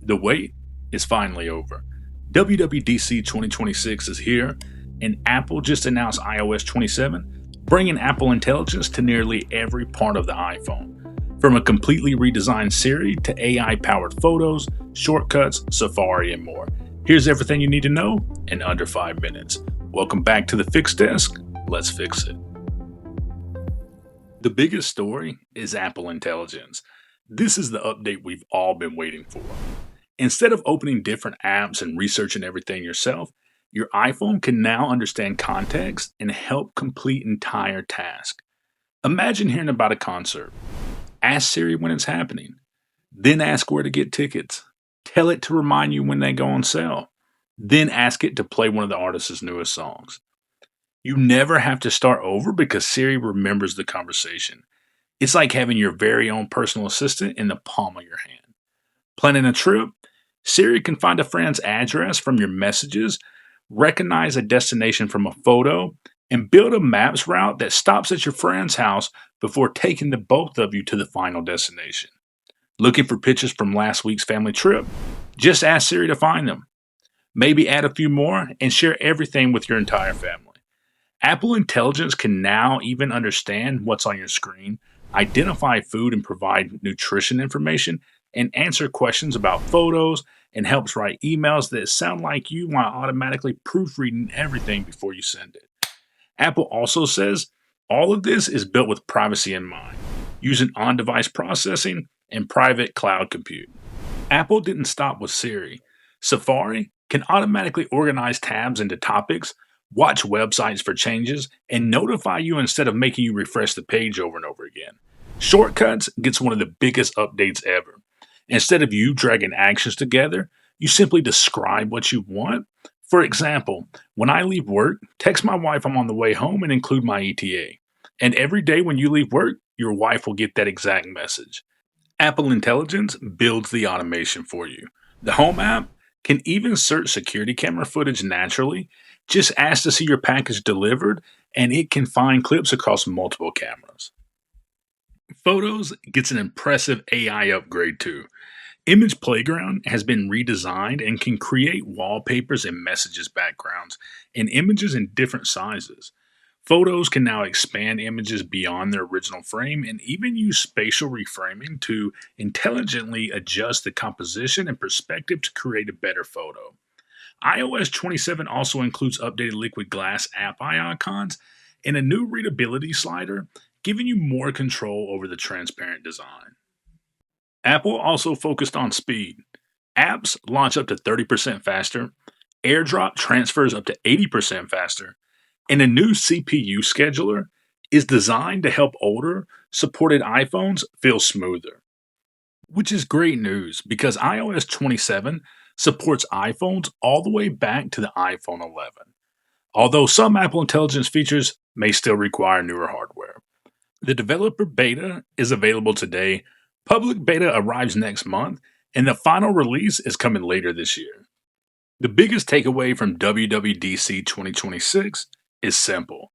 The wait is finally over. WWDC 2026 is here, and Apple just announced iOS 27, bringing Apple Intelligence to nearly every part of the iPhone. From a completely redesigned Siri to AI powered photos, shortcuts, Safari, and more. Here's everything you need to know in under 5 minutes. Welcome back to the Fix Desk. Let's fix it. The biggest story is Apple Intelligence. This is the update we've all been waiting for. Instead of opening different apps and researching everything yourself, your iPhone can now understand context and help complete entire tasks. Imagine hearing about a concert. Ask Siri when it's happening. Then ask where to get tickets. Tell it to remind you when they go on sale. Then ask it to play one of the artist's newest songs. You never have to start over because Siri remembers the conversation. It's like having your very own personal assistant in the palm of your hand. Planning a trip? Siri can find a friend's address from your messages, recognize a destination from a photo, and build a maps route that stops at your friend's house before taking the both of you to the final destination. Looking for pictures from last week's family trip? Just ask Siri to find them. Maybe add a few more and share everything with your entire family. Apple Intelligence can now even understand what's on your screen, identify food and provide nutrition information, and answer questions about photos, and helps write emails that sound like you while automatically proofreading everything before you send it. Apple also says all of this is built with privacy in mind, using on-device processing and private cloud compute. Apple didn't stop with Siri. Safari can automatically organize tabs into topics, watch websites for changes, and notify you instead of making you refresh the page over and over again. Shortcuts gets one of the biggest updates ever. Instead of you dragging actions together, you simply describe what you want. For example, when I leave work, text my wife I'm on the way home and include my ETA. And every day when you leave work, your wife will get that exact message. Apple Intelligence builds the automation for you. The Home app can even search security camera footage naturally. Just ask to see your package delivered, and it can find clips across multiple cameras. Photos gets an impressive AI upgrade too. Image Playground has been redesigned and can create wallpapers and messages backgrounds and images in different sizes. Photos can now expand images beyond their original frame and even use spatial reframing to intelligently adjust the composition and perspective to create a better photo. iOS 27 also includes updated liquid glass app icons and a new readability slider, giving you more control over the transparent design. Apple also focused on speed. Apps launch up to 30% faster, AirDrop transfers up to 80% faster, and a new CPU scheduler is designed to help older, supported iPhones feel smoother. Which is great news because iOS 27 supports iPhones all the way back to the iPhone 11, although some Apple Intelligence features may still require newer hardware. The developer beta is available today, public beta arrives next month, and the final release is coming later this year. The biggest takeaway from WWDC 2026 is simple.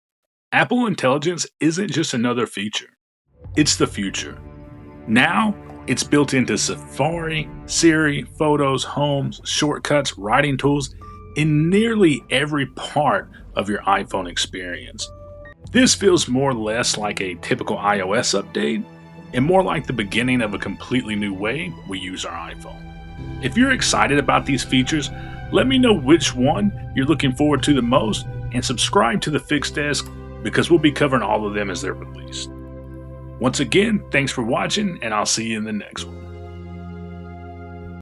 Apple Intelligence isn't just another feature, it's the future. Now, it's built into Safari, Siri, Photos, Homes, shortcuts, writing tools, in nearly every part of your iPhone experience. This feels more or less like a typical iOS update and more like the beginning of a completely new way we use our iPhone. If you're excited about these features, let me know which one you're looking forward to the most and subscribe to the Fix Desk because we'll be covering all of them as they're released. Once again, thanks for watching and I'll see you in the next one.